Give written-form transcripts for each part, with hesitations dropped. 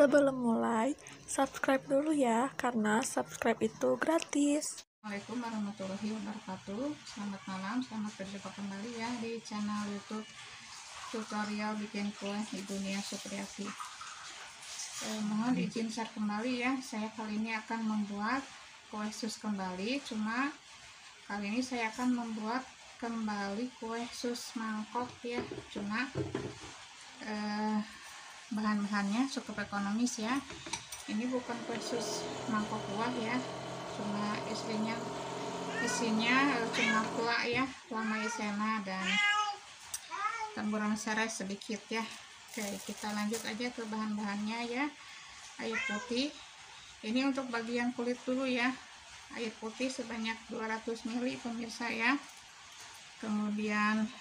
Sebelum mulai, subscribe dulu ya, karena subscribe itu gratis. Assalamualaikum warahmatullahi wabarakatuh. Selamat malam, selamat berjumpa kembali ya di channel YouTube tutorial bikin kue Ibu Nia Supriyati. Mohon izin share kembali ya. Saya kali ini akan membuat kue sus kembali. Cuma kali ini saya akan membuat kembali kue sus mangkok ya. Cuma bahan-bahannya cukup ekonomis ya. Ini bukan kue sus mangkok buah ya, cuma isinya cuma gula ya, gula maizena dan taburan serai sedikit ya. Oke, kita lanjut aja ke bahan-bahannya ya. Air putih ini untuk bagian kulit dulu ya. Air putih sebanyak 200 ml pemirsa ya. Kemudian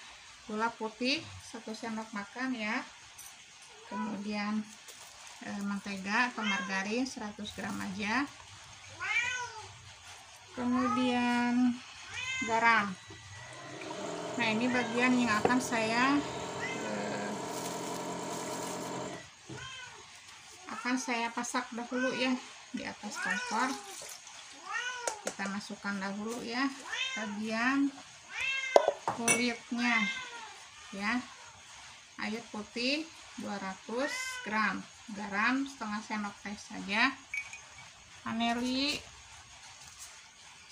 gula putih 1 sendok makan ya. Kemudian mentega atau margarin 100 gram aja. Kemudian garam. Nah, ini bagian yang akan saya pasak dahulu ya di atas kompor. Kita masukkan dahulu ya bagian kulitnya ya. Air putih 200 gram, garam setengah sendok teh saja, vanili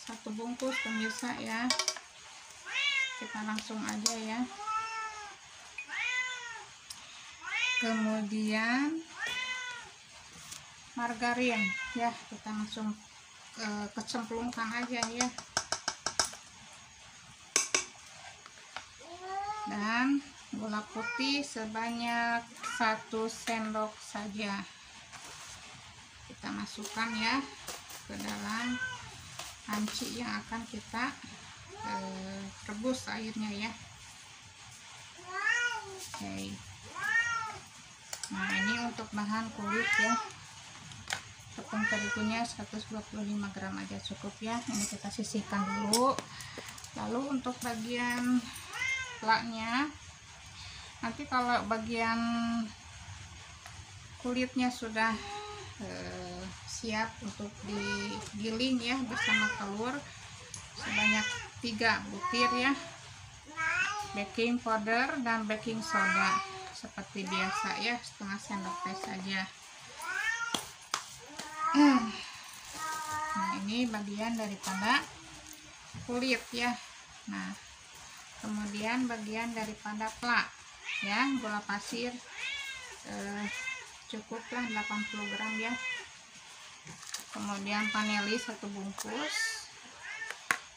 1 bungkus pemirsa ya. Kita langsung aja ya. Kemudian margarin ya, kita langsung kecemplungkan aja ya. Dan gula putih sebanyak 1 sendok saja kita masukkan ya ke dalam panci yang akan kita rebus airnya ya. Oke. Nah, ini untuk bahan kulit ya. Tepung terigunya 125 gram aja cukup ya. Ini kita sisihkan dulu. Lalu untuk bagian telaknya, nanti kalau bagian kulitnya sudah siap untuk digiling ya bersama telur sebanyak 3 butir ya, baking powder dan baking soda seperti biasa ya, setengah sendok teh saja. Nah, ini bagian daripada kulit ya. Nah, kemudian bagian daripada plak ya, gula pasir cukuplah 80 gram ya. Kemudian vanili 1 bungkus.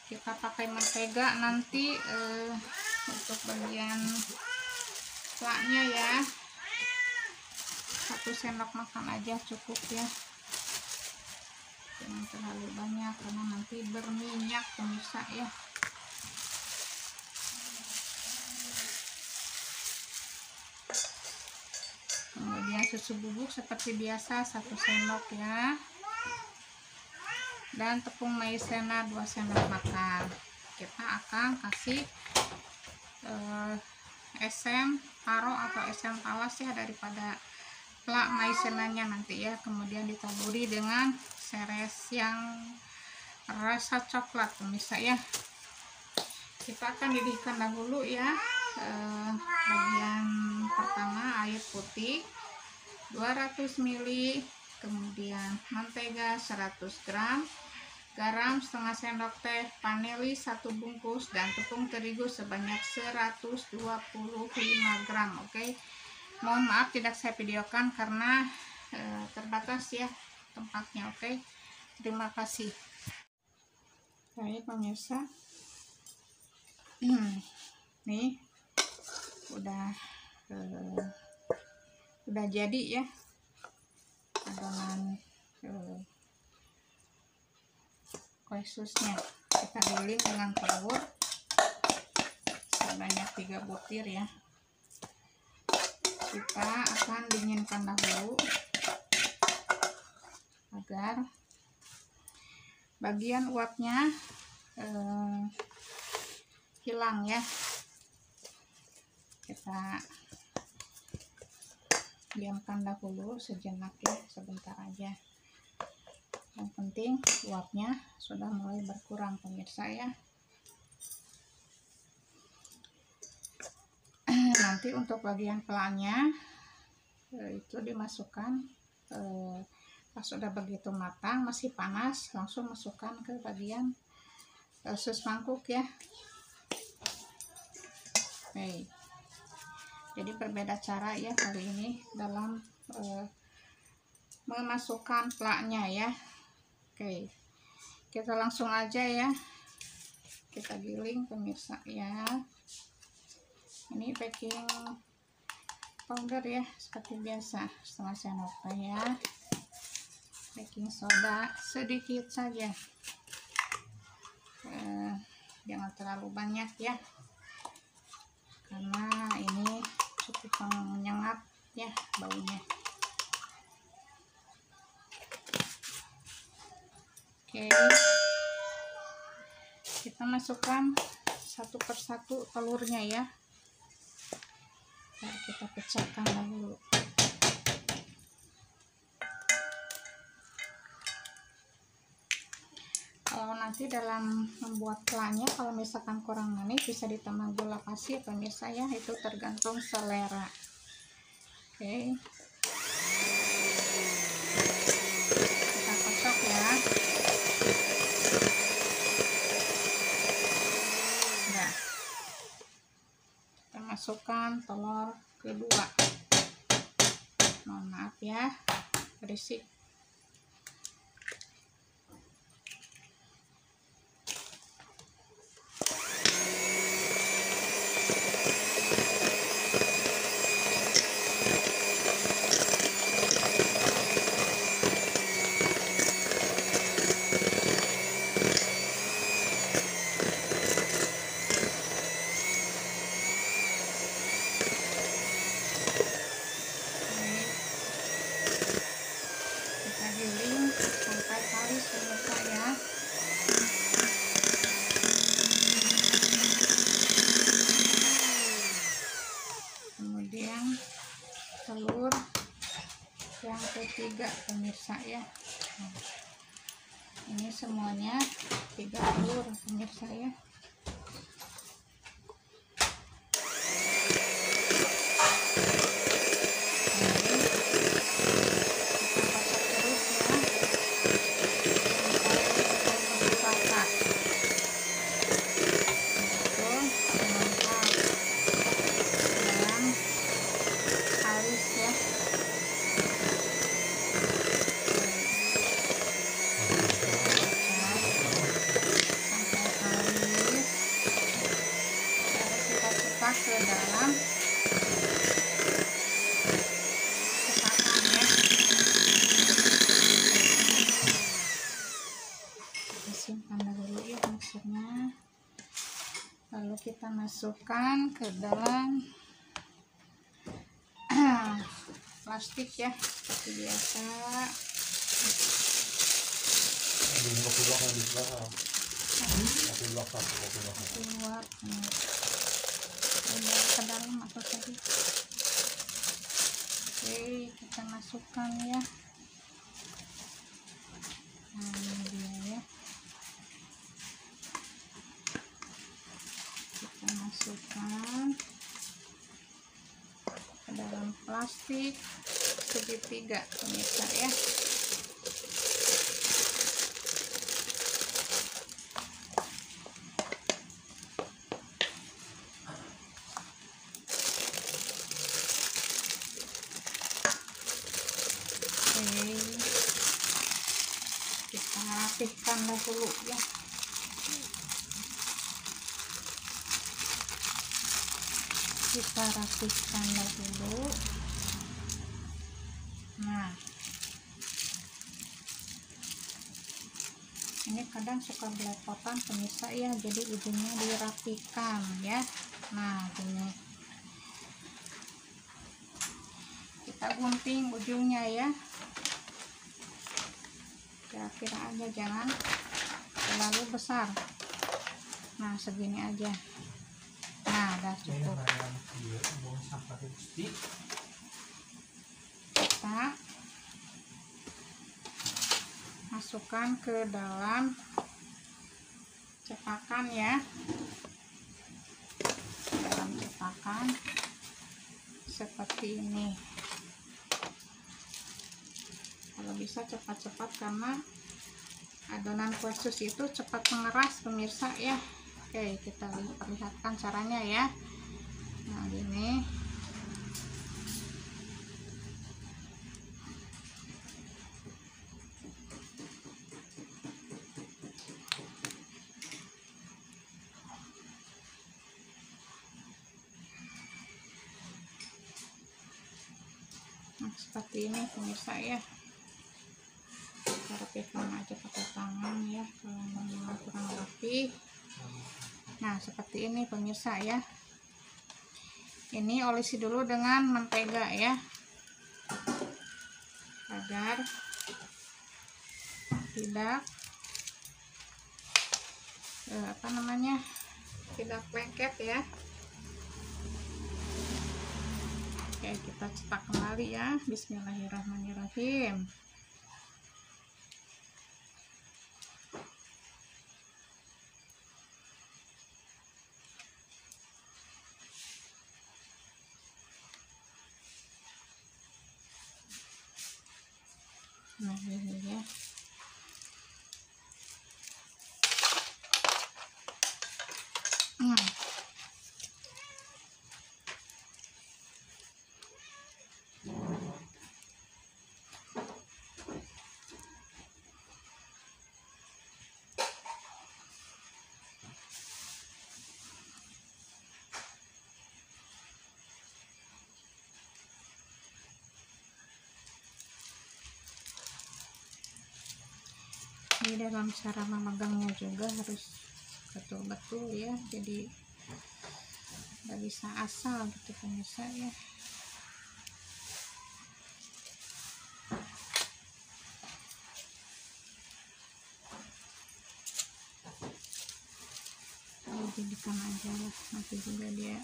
Kita pakai mentega nanti untuk bagian plaknya ya. 1 sendok makan aja cukup ya, jangan terlalu banyak karena nanti berminyak pemirsa ya. Kemudian susu bubuk seperti biasa 1 sendok ya, dan tepung maizena 2 sendok makan. Kita akan kasih esem taro atau esem talas ya daripada plak maizenanya nanti ya. Kemudian ditaburi dengan seres yang rasa coklat pemirsa ya. Kita akan didihkan dahulu ya. Bagian pertama air putih 200 ml, kemudian mentega 100 gram, garam setengah sendok teh, vanili 1 bungkus, dan tepung terigu sebanyak 125 gram. Oke. Mohon maaf tidak saya videokan karena terbatas ya tempatnya. Oke. Terima kasih. Baik pemirsa. Nih udah jadi ya adonan kue susnya. Kita giling dengan telur sebanyak 3 butir ya. Kita akan dinginkan dahulu agar bagian uapnya hilang ya. Kita diamkan dahulu sejenak ya, sebentar aja. Yang penting uapnya sudah mulai berkurang pemirsa ya. Nanti untuk bagian pelanya itu dimasukkan pas sudah begitu matang, masih panas, langsung masukkan ke bagian sus mangkuk ya. Oke. Jadi berbeda cara ya kali ini dalam memasukkan pelaknya ya. Oke, kita langsung aja ya, kita giling pemirsa ya. Ini baking powder ya, seperti biasa, setengah sendok ya. Baking soda sedikit saja, jangan terlalu banyak ya, karena ini cukup menyengat ya baunya. Oke, kita masukkan satu persatu telurnya ya. Nah, kita pecahkan dahulu. Kalau nanti dalam membuat pelanya, kalau misalkan kurang manis bisa ditambah gula pasir pemirsa ya, itu tergantung selera. Oke, kita kocok ya. Nah, kita masukkan telur kedua. Mohon maaf ya, berisik. Giling sampai halus pemirsa ya. Kemudian telur yang ketiga pemirsa ya. Ini semuanya 3 telur pemirsa ya. Ke dalam cetakan ya. Kita simpan dahulu ya mixernya, lalu kita masukkan ke dalam plastik ya, seperti biasa. Keluar ke dalam atau tadi. Oke, kita masukkan ya. Nah, ini dia ya. Kita masukkan ke dalam plastik segitiga pemirsa ya. Kita rapihkan dahulu ya. Kita rapihkan dahulu. Nah, ini kadang suka belepotan pemirsa ya, jadi ujungnya dirapikan ya. Nah, ini kita gunting ujungnya ya, kira-kira aja, jangan terlalu besar. Nah, segini aja. Nah, udah cukup. masukkan ke dalam cetakan ya, dalam cetakan seperti ini. Kalau bisa cepat-cepat karena adonan kue sus itu cepat mengeras pemirsa ya. Oke, kita perlihatkan caranya ya. Nah gini. Nah, seperti ini pemirsa ya. Kita rapihkan aja pakai tangan ya kalau memang kurang rapi. Nah seperti ini pemirsa ya. Ini olesi dulu dengan mentega ya, agar tidak tidak lengket ya. Oke, kita cetak kembali ya. Bismillahirrahmanirrahim. Nah ini ya. Ini dalam cara memegangnya juga harus betul-betul ya, jadi nggak bisa asal gitu pemirsa ya. Jadikan aja lah, nanti juga dia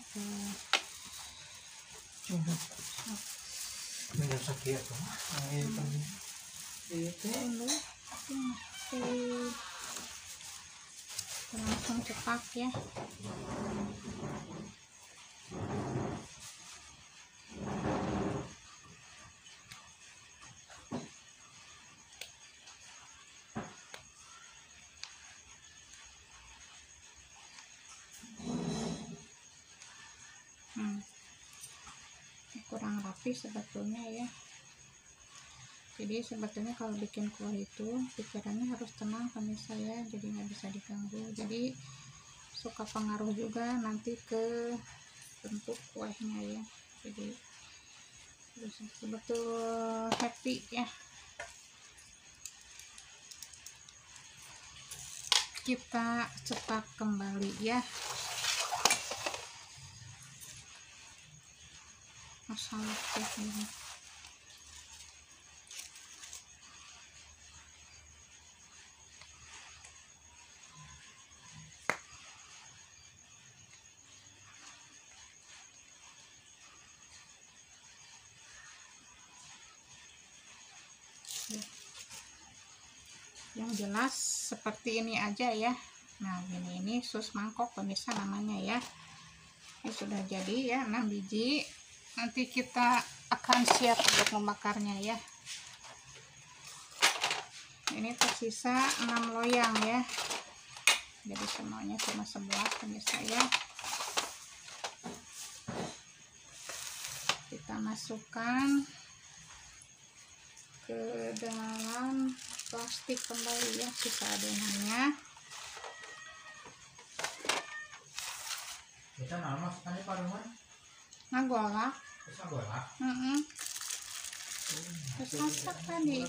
langsung cetak ya. Kurang rapi sebetulnya ya. Jadi sebetulnya kalau bikin kue itu pikirannya harus tenang pemirsa ya, jadi nggak bisa diganggu. Jadi suka pengaruh juga nanti ke bentuk kuenya ya. Jadi harus betul happy ya. Kita cetak kembali ya. Masalah ini. Yang jelas seperti ini aja ya. Nah ini sus mangkok pemirsa namanya ya. Ini sudah jadi ya, 6 biji. Nanti kita akan siap untuk membakarnya ya. Ini tersisa 6 loyang ya, jadi semuanya cuma 11 pemirsa ya. Kita masukkan ke dalam plastik kembali ya sisa adonannya. Kita masukkannya paruman Ngagolak. Terus masak tadi.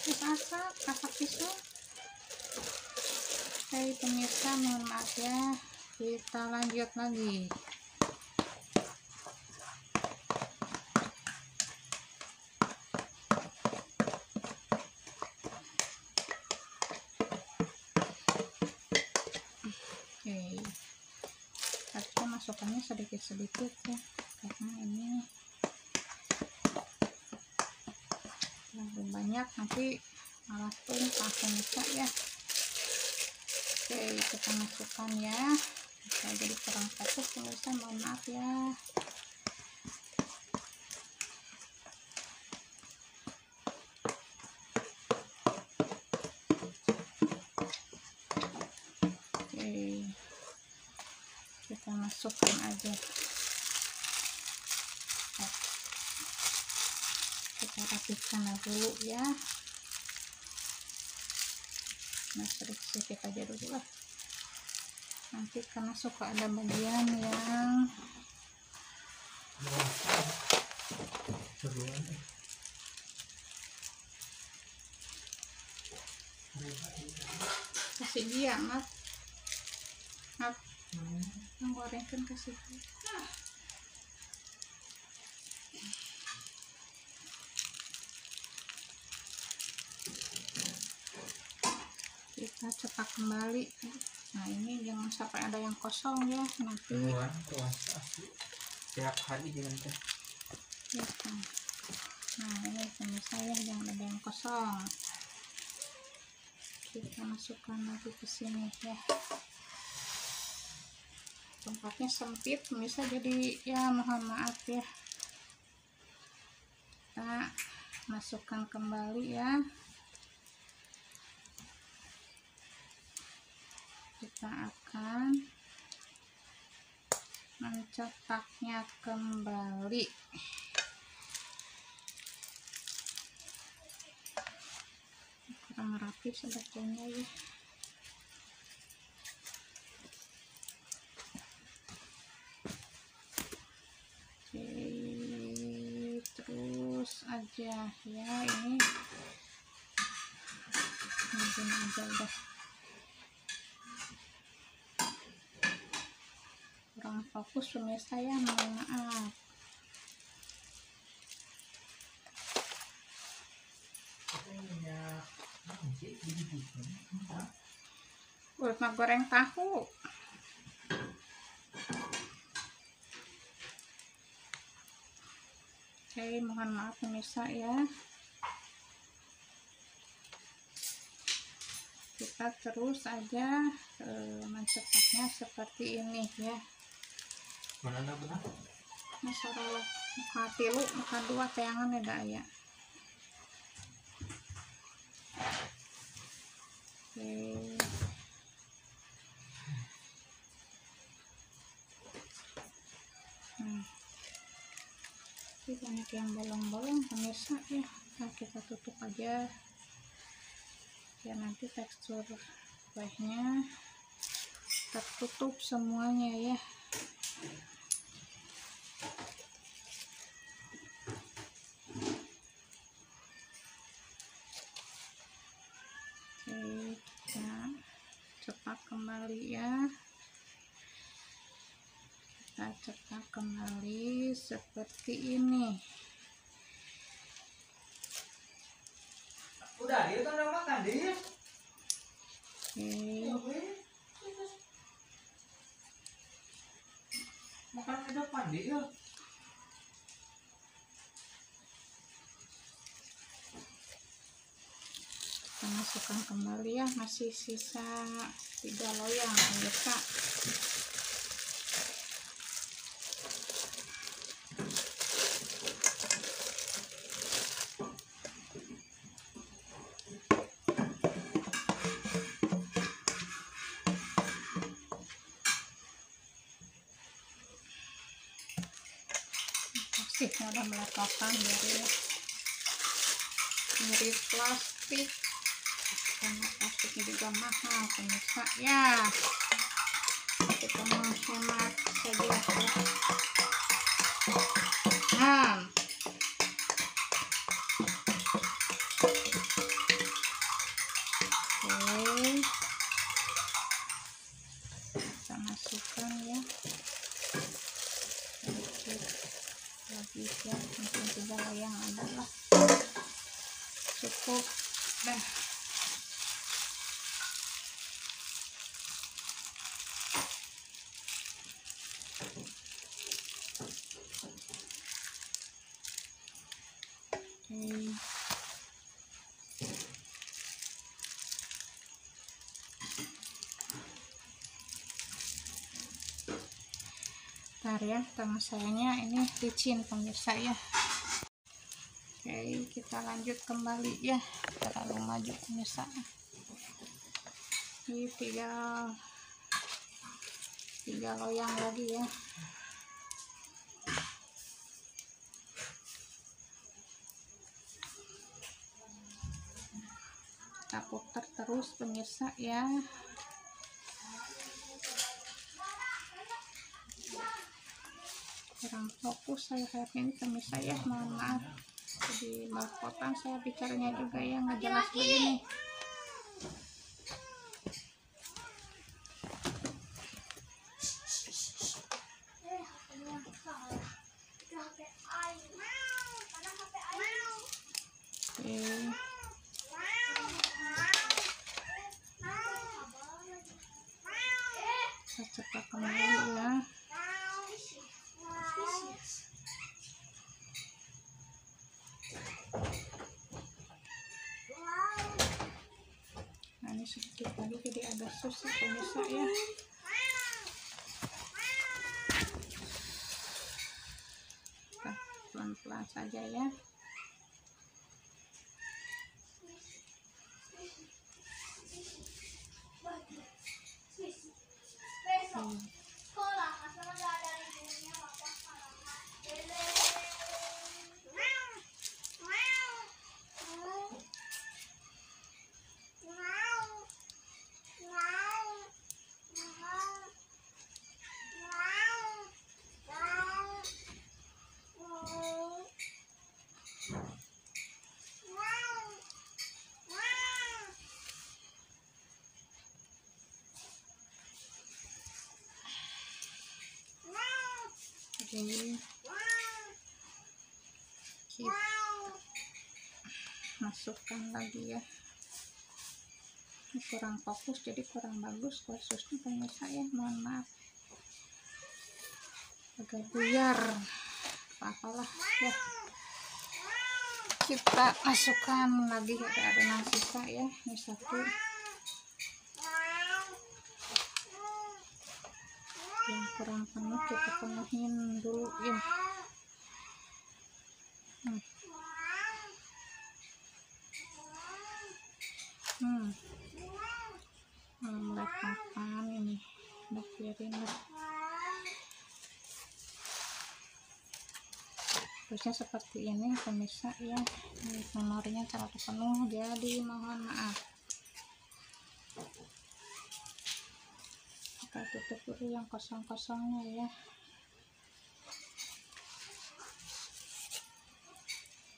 Terus masak pisau. Oke pemirsa, mohon maaf ya. Kita lanjut lagi. Oke. Kita masukkannya sedikit-sedikit ya, karena ini terlalu banyak nanti apapun pemirsa ya. Oke, kita masukkan ya. Bisa jadi kurang fokus pemirsa, mohon maaf ya. Oke, kita masukkan aja. Kita rapihkan dulu ya. Nah, sedikit aja dulu lah. Nanti karena suka ada bagian yang kasih dia, maaf menggorengkan kasih dia. Kita cetak kembali. Nah, ini jangan sampai ada yang kosong ya, nanti tiap hari dengan teh ya, nah ini pemirsa ya, jangan ada yang kosong. Kita masukkan lagi ke sini ya. Tempatnya sempit pemirsa, jadi ya mohon maaf ya. Kita masukkan kembali ya. Kita akan mencetaknya kembali. Kurang rapi sebetulnya ya. Oke, terus aja ya, ini mungkin aja udah kurang fokus pemirsa ya, mohon maaf. Buat goreng tahu. Oke, mohon maaf pemirsa ya. Kita terus aja mencetaknya seperti ini ya. mana benar Masalah muka tilu, muka dua tayangan ada ya. Oke. Ini banyak yang bolong-bolong pemirsa ya. Nah, kita tutup aja ya, nanti tekstur kuehnya tertutup semuanya ya. Oke, kita cetak kembali ya. Kita cetak kembali seperti ini. udah dia kan udah makan dia. Oke, Makan di depan dia. kita masukkan kembali ya, masih sisa 3 loyang pemirsa. Plastiknya udah meletakkan dari mirip plastik, karena plastiknya juga mahal pemirsa ya. Kita menghemat saja ya. Nah, oke, kita masukkan ya. Lagi ya, mungkin 3 loyang adalah cukup dah. Oke, benar ya, tangan sayanya ini licin pemirsa ya. Oke, kita lanjut kembali ya, terlalu maju pemirsa. Ini tiga loyang lagi ya. Kita putar terus pemirsa ya. Kurang fokus saya kayaknya ini pemirsa ya, mohon maaf. Jadi belepotan saya bicaranya juga ya, nggak jelas begini. Kita cepat kembali ya. Nah, ini sedikit lagi jadi agak susah pemirsa ya. Kita pelan-pelan saja ya. Jadi kita masukkan lagi ya. Ini kurang fokus jadi kurang bagus khususnya pemirsa ya, mohon maaf. Agak buyar, apalah ya. Kita masukkan lagi, ada adonan sisa ya. Ini satu. Yang kurang penuh kita penuhin dulu ya. Mulai kapan ini udah biarin lah. Terusnya seperti ini pemirsa ya. Ini memorinya terlalu penuh jadi mohon maaf. Kita tutup dulu yang kosong-kosongnya ya.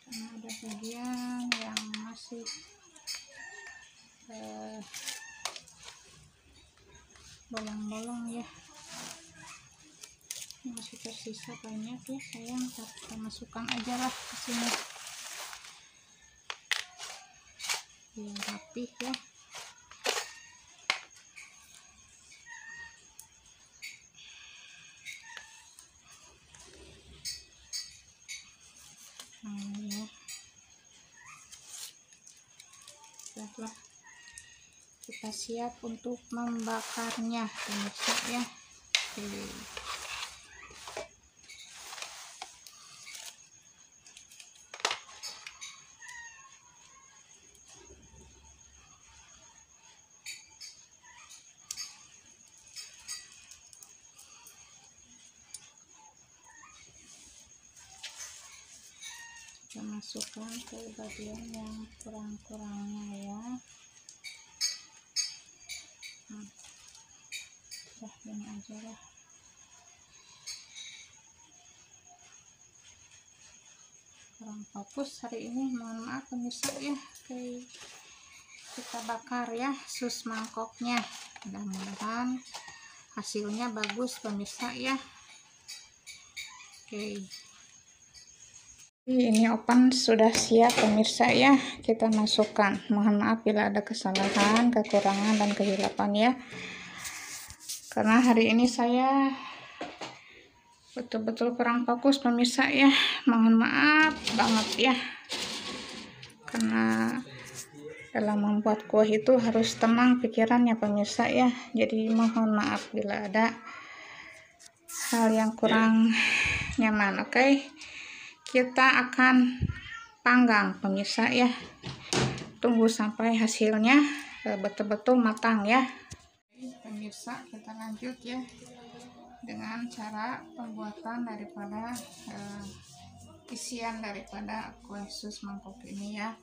Karena ada bagian yang masih bolong-bolong ya. Ini masih tersisa banyak ya sayang, kita masukkan aja lah ke sini biar rapih ya. Ya. Setelah kita siap untuk membakarnya pemirsa ya. Kita masukkan ke bagian yang kurang-kurangnya ya. Udah ini aja lah. Kurang fokus hari ini, mohon maaf pemirsa ya. Oke, kita bakar ya sus mangkoknya, mudah-mudahan hasilnya bagus pemirsa ya. Oke, ini oven sudah siap pemirsa ya, kita masukkan. Mohon maaf bila ada kesalahan, kekurangan dan kehilapan ya, karena hari ini saya betul-betul kurang fokus pemirsa ya. Mohon maaf banget ya, karena dalam membuat kue itu harus tenang pikirannya pemirsa ya. Jadi mohon maaf bila ada hal yang kurang nyaman. Oke, kita akan panggang pemirsa ya, tunggu sampai hasilnya betul-betul matang ya. Pemirsa, kita lanjut ya dengan cara pembuatan daripada isian daripada kue sus mangkok ini ya.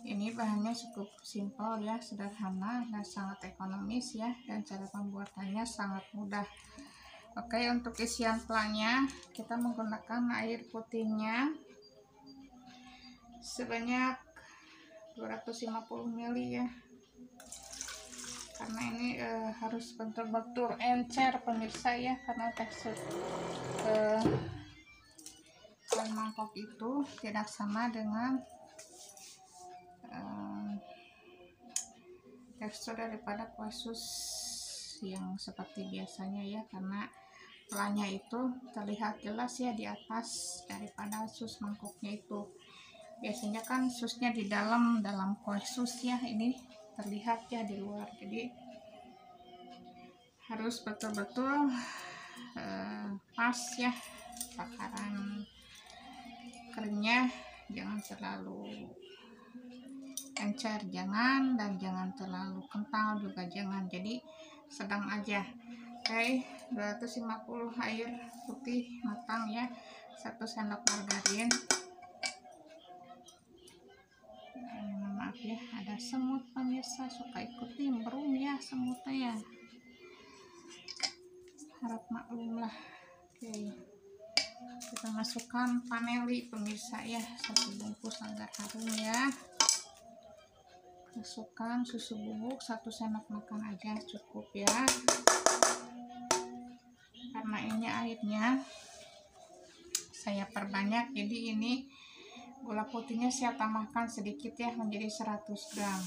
Ini bahannya cukup simpel ya, sederhana dan sangat ekonomis ya, dan cara pembuatannya sangat mudah. Oke, untuk isian plaknya kita menggunakan air putihnya sebanyak 250 ml ya, karena ini harus betul-betul encer pemirsa ya, karena tekstur kue mangkok itu tidak sama dengan tekstur daripada kue sus yang seperti biasanya ya, karena plaknya itu terlihat jelas ya di atas daripada sus mangkoknya itu. Biasanya kan susnya di dalam kue sus ya, ini terlihat ya di luar. Jadi harus betul-betul pas ya takaran keringnya, jangan terlalu encer jangan, dan jangan terlalu kental juga jangan, jadi sedang aja. Oke, 250 air putih matang ya, 1 sendok margarin. Maaf ya, ada semut pemirsa, suka ikut nimbrung ya semutnya ya, harap maklum lah. Oke, kita masukkan vanili pemirsa ya, 1 bungkus agar harum ya. Masukkan susu bubuk 1 sendok makan aja cukup ya, karena ini airnya saya perbanyak, jadi ini gula putihnya saya tambahkan sedikit ya, menjadi 100 gram.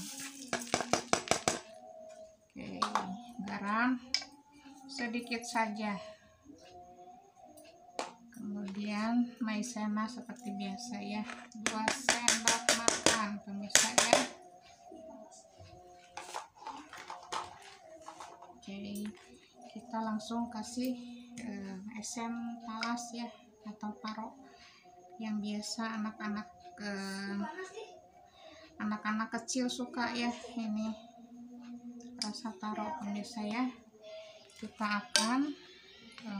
Oke, garam sedikit saja, kemudian maizena seperti biasa ya, 2 sendok makan pemirsa ya. Oke, kita langsung kasih esen talas ya, atau paro yang biasa anak-anak kecil suka ya, ini rasa taro pemirsa ya. Kita akan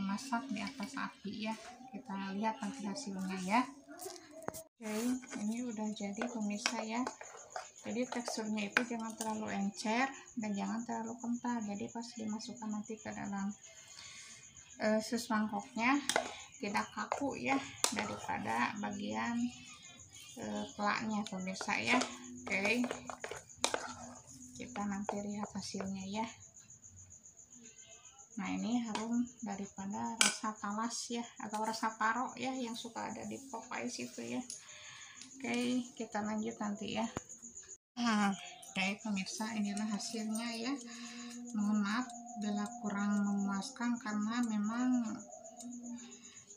masak di atas api ya, kita lihat nanti hasilnya ya. Oke, ini udah jadi pemirsa ya. Jadi teksturnya itu jangan terlalu encer dan jangan terlalu kental, jadi pas dimasukkan nanti ke dalam sus mangkoknya tidak kaku ya daripada bagian plaknya pemirsa ya. Oke, kita nanti lihat hasilnya ya. Nah, ini harum daripada rasa talas ya, atau rasa paro ya, yang suka ada di Popeyes itu ya. Oke, kita lanjut nanti ya. Oke pemirsa, inilah hasilnya ya. Mohon maaf bila kurang memuaskan, karena memang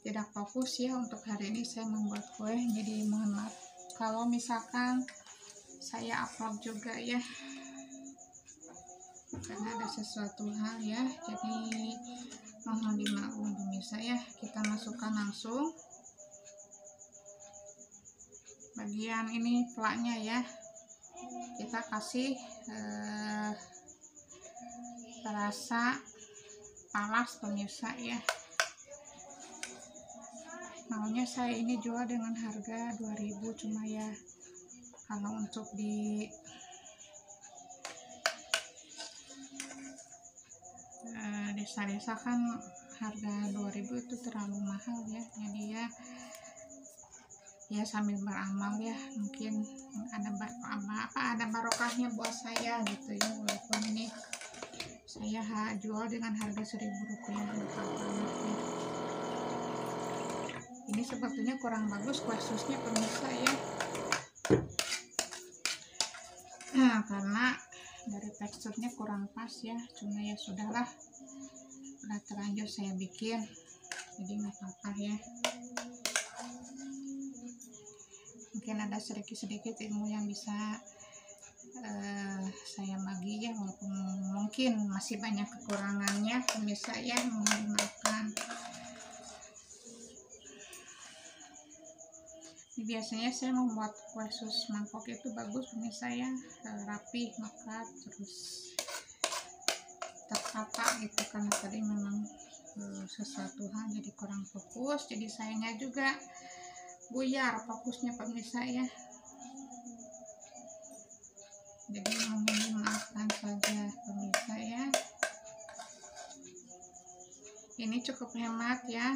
tidak fokus ya untuk hari ini saya membuat kue, jadi mohon maaf kalau misalkan saya upload juga ya, karena ada sesuatu hal ya, jadi mohon dimaklum pemirsa ya. Kita masukkan langsung bagian ini plaknya ya, kita kasih rasa talas pemirsa ya. Maunya saya ini jual dengan harga 2000, cuma ya kalau untuk di desa-desa kan harga 2000 itu terlalu mahal ya, jadi ya sambil beramal ya, mungkin ada barokahnya buat saya gitu ya, walaupun ini saya jual dengan harga 1000 rupiah untuk ya. Ini sebetulnya kurang bagus kue susnya pemirsa ya, karena dari teksturnya kurang pas ya, cuma ya sudahlah, udah terlanjur saya bikin, jadi nggak apa-apa ya. Mungkin ada sedikit-sedikit ilmu yang bisa saya bagi ya, walaupun mungkin masih banyak kekurangannya pemirsa ya, mohon dimaafkan. Biasanya saya membuat kue sus mangkok itu bagus pemirsa ya, rapi, mekar, terus tertata gitu, karena tadi memang sesuatu hal jadi kurang fokus, jadi sayangnya juga buyar fokusnya pemirsa ya. Jadi mohon dimaafkan saja pemirsa ya. Ini cukup hemat ya.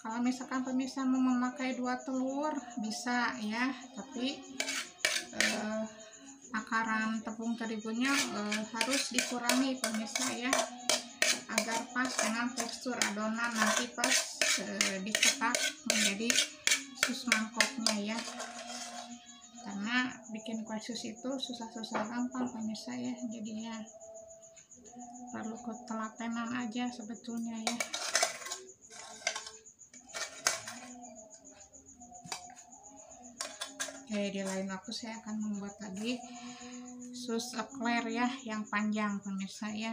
Kalau misalkan pemirsa mau memakai 2 telur bisa ya, tapi takaran tepung terigunya harus dikurangi pemirsa ya, agar pas dengan tekstur adonan nanti pas dicetak menjadi sus mangkoknya ya. Karena bikin kue sus itu susah-susah gampang pemirsa ya, jadinya perlu ketelatenan aja sebetulnya ya. Oke, di lain waktu saya akan membuat lagi sus eclair ya, yang panjang pemirsa ya.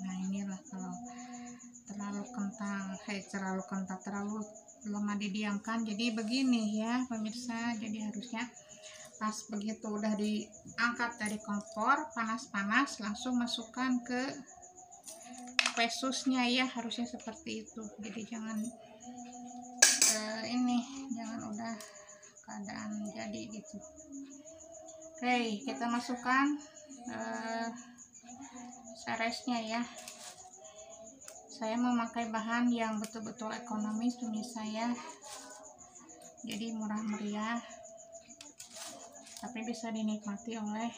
Nah inilah kalau terlalu kentang, terlalu lama didiamkan jadi begini ya pemirsa. Jadi harusnya pas begitu udah diangkat dari kompor panas-panas langsung masukkan ke kue susnya ya, harusnya seperti itu. Jadi jangan jangan udah keadaan jadi gitu. Oke, kita masukkan seresnya ya. Saya memakai bahan yang betul-betul ekonomis pemirsa ya, jadi murah meriah tapi bisa dinikmati oleh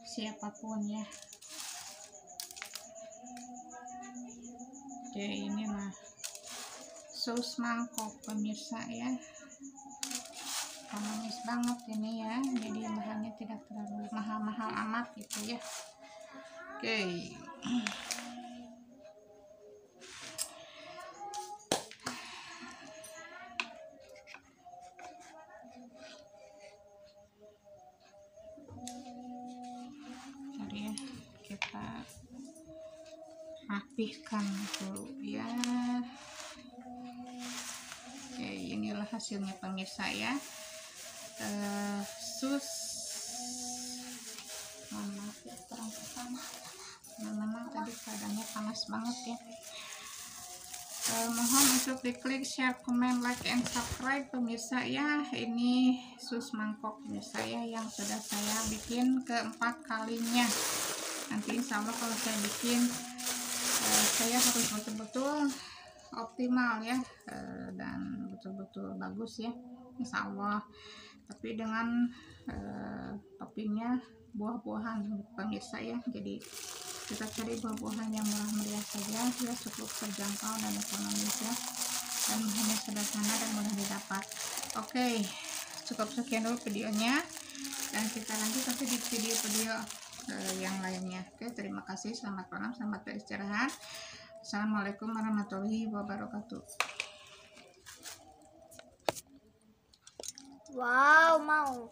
siapapun ya. Oke, inilah sus mangkok pemirsa ya, ekonomis banget ini ya, jadi bahannya tidak terlalu mahal-mahal amat gitu ya. Oke. Jadi ya, kita rapihkan dulu ya. Oke, inilah hasilnya pemirsa ya. Sus maaf ya, kurang pertama memang tadi keadaannya panas banget ya. Mohon untuk diklik share, comment, like, and subscribe pemirsa ya. Ini sus mangkok pemirsa ya, yang sudah saya bikin keempat kalinya. Nanti insya Allah kalau saya bikin saya harus betul-betul optimal ya, dan betul-betul bagus ya insya Allah. Tapi dengan toppingnya buah-buahan pemirsa ya, jadi kita cari buah-buahan yang murah meriah saja ya, cukup terjangkau dan ekonomis ya, dan bahannya sederhana dan mudah didapat. Oke, cukup sekian dulu videonya, dan kita lanjut nanti di video-video yang lainnya. Oke, terima kasih, selamat malam, selamat beristirahat. Assalamualaikum warahmatullahi wabarakatuh. Wow, mau.